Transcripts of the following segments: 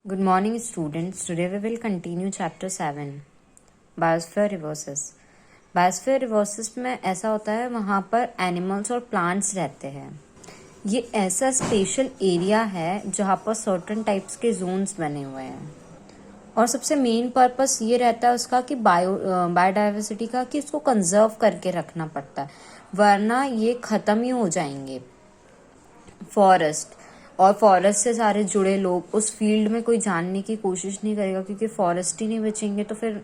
Good morning, students. Today we will continue chapter 7, Biosphere Reverses. Biosphere Reverses में ऐसा होता है, वहाँ पर एनिमल्स और प्लांट्स रहते हैं. ये ऐसा स्पेशल एरिया है जहाँ पर सर्टेन टाइप्स के जोन्स बने हुए हैं और सबसे मेन पर्पस ये रहता है उसका कि बायोडाइवर्सिटी का, कि इसको कंजर्व करके रखना पड़ता है, वरना ये ख़त्म ही हो जाएंगे. फॉरेस्ट और फॉरेस्ट से सारे जुड़े लोग, उस फील्ड में कोई जानने की कोशिश नहीं करेगा, क्योंकि फॉरेस्ट ही नहीं बचेंगे तो फिर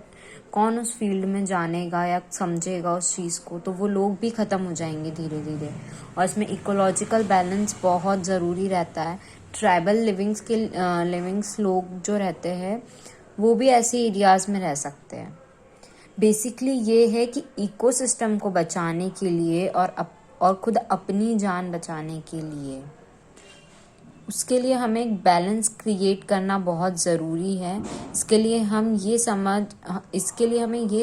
कौन उस फील्ड में जानेगा या समझेगा उस चीज़ को. तो वो लोग भी ख़त्म हो जाएंगे धीरे धीरे. और इसमें इकोलॉजिकल बैलेंस बहुत ज़रूरी रहता है. ट्राइबल लिविंग्स लोग जो रहते हैं वो भी ऐसे एरियाज़ में रह सकते हैं. बेसिकली ये है कि इकोसिस्टम को बचाने के लिए और खुद अपनी जान बचाने के लिए, उसके लिए हमें एक बैलेंस क्रिएट करना बहुत ज़रूरी है. इसके लिए हमें ये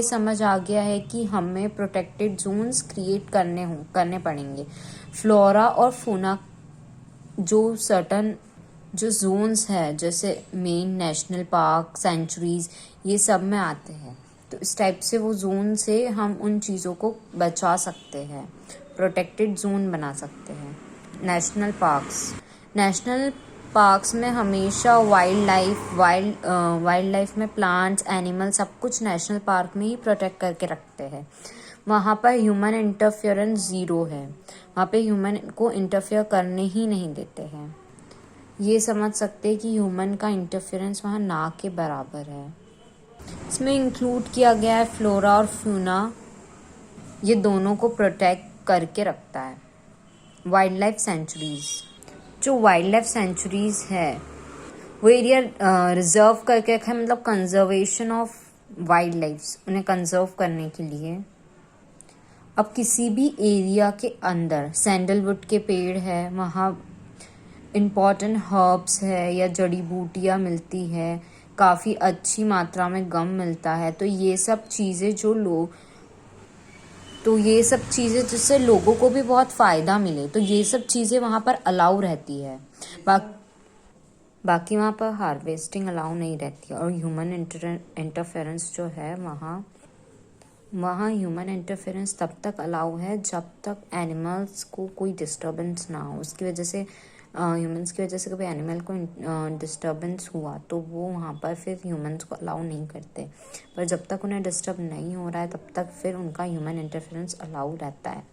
समझ आ गया है कि हमें प्रोटेक्टेड जोन्स क्रिएट करने पड़ेंगे. फ्लोरा और फौना जो सर्टन जो जोन्स है, जैसे मेन नेशनल पार्क, सेंचुरीज, ये सब में आते हैं. तो इस टाइप से वो जोन से हम उन चीज़ों को बचा सकते हैं, प्रोटेक्टेड जोन बना सकते हैं. नेशनल पार्क्स में हमेशा वाइल्ड लाइफ में प्लांट्स, एनिमल, सब कुछ नेशनल पार्क में ही प्रोटेक्ट करके रखते हैं. वहाँ पर ह्यूमन इंटरफेरेंस ज़ीरो है. वहाँ पे ह्यूमन को इंटरफेयर करने ही नहीं देते हैं. ये समझ सकते हैं कि ह्यूमन का इंटरफेरेंस वहाँ ना के बराबर है. इसमें इंक्लूड किया गया है फ्लोरा और फ्यूना, ये दोनों को प्रोटेक्ट करके रखता है. वाइल्ड लाइफ सेंचुरीज, जो वाइल्ड लाइफ सेंचुरीज है वो एरिया रिजर्व करके रखा है, मतलब कंजर्वेशन ऑफ वाइल्ड लाइफ, उन्हें कंजर्व करने के लिए. अब किसी भी एरिया के अंदर सैंडलवुड के पेड़ है, वहाँ इम्पॉर्टेंट हर्ब्स है या जड़ी बूटियाँ मिलती है, काफ़ी अच्छी मात्रा में गम मिलता है. तो ये सब चीज़ें जिससे लोगों को भी बहुत फ़ायदा मिले, तो ये सब चीज़ें वहाँ पर अलाउ रहती है. बाकी वहाँ पर हार्वेस्टिंग अलाउ नहीं रहती है. और ह्यूमन इंटरफेरेंस जो है, वहाँ ह्यूमन इंटरफेरेंस तब तक अलाउ है जब तक एनिमल्स को कोई डिस्टर्बेंस ना हो. उसकी वजह से ह्यूमंस की वजह से कभी एनिमल को डिस्टर्बेंस हुआ तो वो वहाँ पर फिर ह्यूमंस को अलाउ नहीं करते. पर जब तक उन्हें डिस्टर्ब नहीं हो रहा है तब तक फिर उनका ह्यूमन इंटरफेरेंस अलाउ रहता है.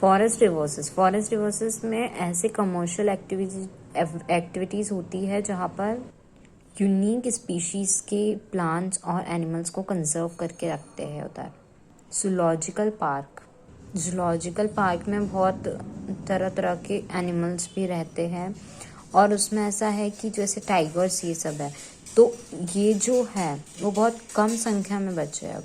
फॉरेस्ट रिवर्सेस में ऐसे कमर्शियल एक्टिविटीज़ होती है जहाँ पर यूनिक स्पीशीज़ के प्लांट्स और एनिमल्स को कंजर्व करके रखते हैं उधर. जूलॉजिकल पार्क में बहुत तरह तरह के एनिमल्स भी रहते हैं. और उसमें ऐसा है कि जैसे टाइगर्स ये सब है, तो ये जो है वो बहुत कम संख्या में बचे अब,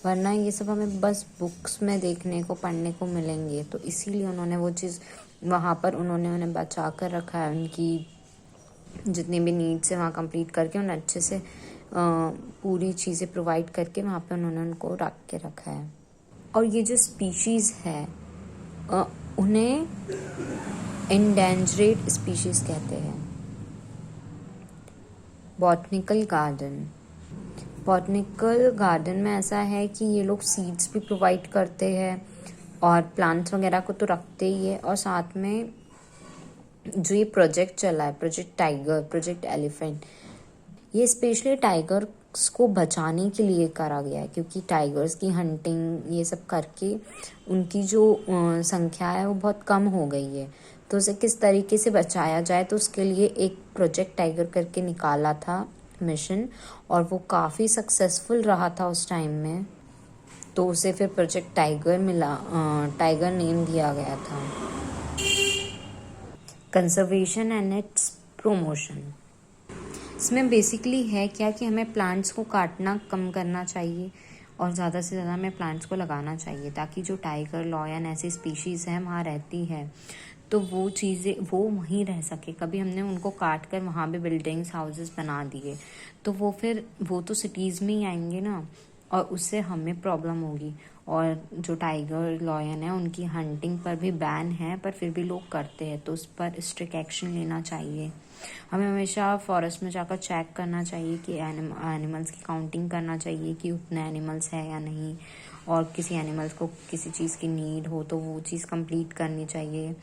वरना ये सब हमें बस बुक्स में देखने को, पढ़ने को मिलेंगे. तो इसीलिए उन्होंने वो चीज़ वहाँ पर उन्हें बचा कर रखा है. उनकी जितनी भी नीड्स है वहाँ कंप्लीट करके उन्हें अच्छे से पूरी चीज़ें प्रोवाइड करके वहाँ पे उन्होंने उनको रख के रखा है. और ये जो स्पीशीज़ है उन्हें एंडेंजर्ड स्पीशीज़ कहते हैं. बॉटनिकल गार्डन में ऐसा है कि ये लोग सीड्स भी प्रोवाइड करते हैं और प्लांट्स वगैरह को तो रखते ही है. और साथ में जो ये प्रोजेक्ट चला है, प्रोजेक्ट टाइगर, प्रोजेक्ट एलिफेंट, ये स्पेशली टाइगर्स को बचाने के लिए करा गया है, क्योंकि टाइगर्स की हंटिंग ये सब करके उनकी जो संख्या है वो बहुत कम हो गई है. तो उसे किस तरीके से बचाया जाए, तो उसके लिए एक प्रोजेक्ट टाइगर करके निकाला था मिशन, और वो काफ़ी सक्सेसफुल रहा था उस टाइम में. तो उसे फिर प्रोजेक्ट टाइगर मिला, टाइगर नेम दिया गया था. कंजर्वेशन एंड इट्स प्रमोशन, इसमें बेसिकली है क्या कि हमें प्लांट्स को काटना कम करना चाहिए और ज़्यादा से ज़्यादा हमें प्लांट्स को लगाना चाहिए, ताकि जो टाइगर, लॉयन ऐसी स्पीशीज़ हैं वहाँ रहती है तो वो चीज़ें वो वहीं रह सके. कभी हमने उनको काट कर वहाँ भी बिल्डिंग्स, हाउसेस बना दिए तो वो तो सिटीज़ में ही आएंगे ना, और उससे हमें प्रॉब्लम होगी. और जो टाइगर, लॉयन है, उनकी हंटिंग पर भी बैन है, पर फिर भी लोग करते हैं, तो उस पर स्ट्रिक्ट एक्शन लेना चाहिए. हमें हमेशा फॉरेस्ट में जाकर चेक करना चाहिए कि एनिमल्स की काउंटिंग करना चाहिए कि उतने एनिमल्स है या नहीं, और किसी एनिमल्स को किसी चीज़ की नीड हो तो वो चीज़ कंप्लीट करनी चाहिए।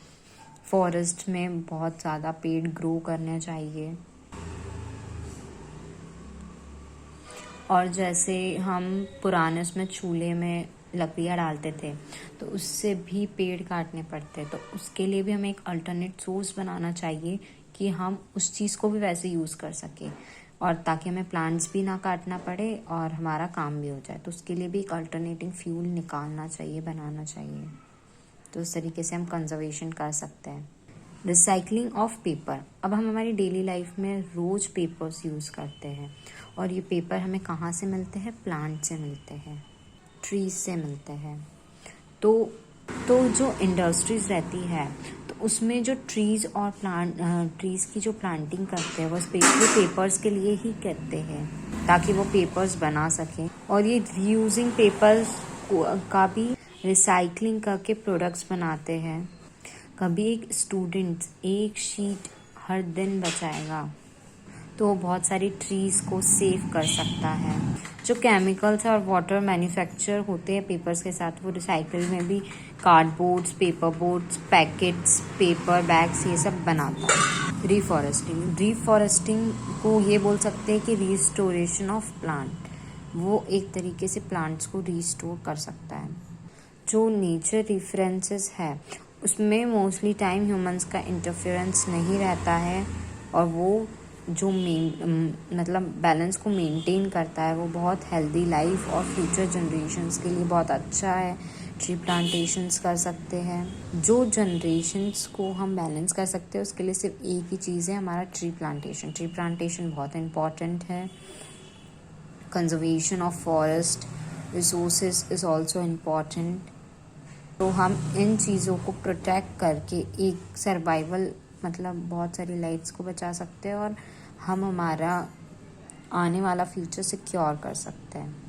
फॉरेस्ट में बहुत ज़्यादा पेड़ ग्रो करने चाहिए। और जैसे हम पुराने उसमें चूल्हे में लकड़ियाँ डालते थे तो उससे भी पेड़ काटने पड़ते, तो उसके लिए भी हमें एक अल्टरनेट सोर्स बनाना चाहिए कि हम उस चीज़ को भी वैसे यूज़ कर सकें, और ताकि हमें प्लांट्स भी ना काटना पड़े और हमारा काम भी हो जाए। तो उसके लिए भी एक अल्टरनेटिंग फ्यूल निकालना चाहिए, बनाना चाहिए। तो उस तरीके से हम कंजर्वेशन कर सकते हैं। Recycling of paper. अब हम हमारी डेली लाइफ में रोज़ पेपर्स यूज़ करते हैं, और ये पेपर हमें कहाँ से मिलते हैं? प्लांट से मिलते हैं, ट्रीज से मिलते हैं। तो जो इंडस्ट्रीज रहती है तो उसमें जो ट्रीज और ट्रीज की जो प्लांटिंग करते हैं वो स्पेशली पेपर्स के लिए ही करते हैं, ताकि वो पेपर्स बना सकें। और ये रीयूजिंग पेपर्स का भी रिसाइकलिंग करके प्रोडक्ट्स बनाते हैं। कभी एक स्टूडेंट एक शीट हर दिन बचाएगा तो वो बहुत सारी ट्रीज को सेव कर सकता है। जो केमिकल्स और वाटर मैन्युफैक्चर होते हैं पेपर्स के साथ, वो रिसाइकिल में भी cardboards, paper boards, packets, paper bags, ये सब बनाता है। रिफॉरेस्टिंग को ये बोल सकते हैं कि रिस्टोरेशन ऑफ प्लांट। वो एक तरीके से प्लांट्स को रिस्टोर कर सकता है। जो नेचर रेफरेंसेस है उसमें मोस्टली टाइम ह्यूमंस का इंटरफेरेंस नहीं रहता है, और वो जो मतलब बैलेंस को मेंटेन करता है, वो बहुत हेल्दी लाइफ और फ्यूचर जनरेशन्स के लिए बहुत अच्छा है। ट्री प्लांटेशंस कर सकते हैं। जो जनरेशन्स को हम बैलेंस कर सकते हैं उसके लिए सिर्फ एक ही चीज़ है, हमारा ट्री प्लांटेशन। ट्री प्लांटेशन बहुत इम्पॉर्टेंट है। Conservation of forest resources is also important. तो हम इन चीज़ों को प्रोटेक्ट करके एक सर्वाइवल मतलब बहुत सारी लाइफ्स को बचा सकते हैं, और हम हमारा आने वाला फ्यूचर सिक्योर कर सकते हैं।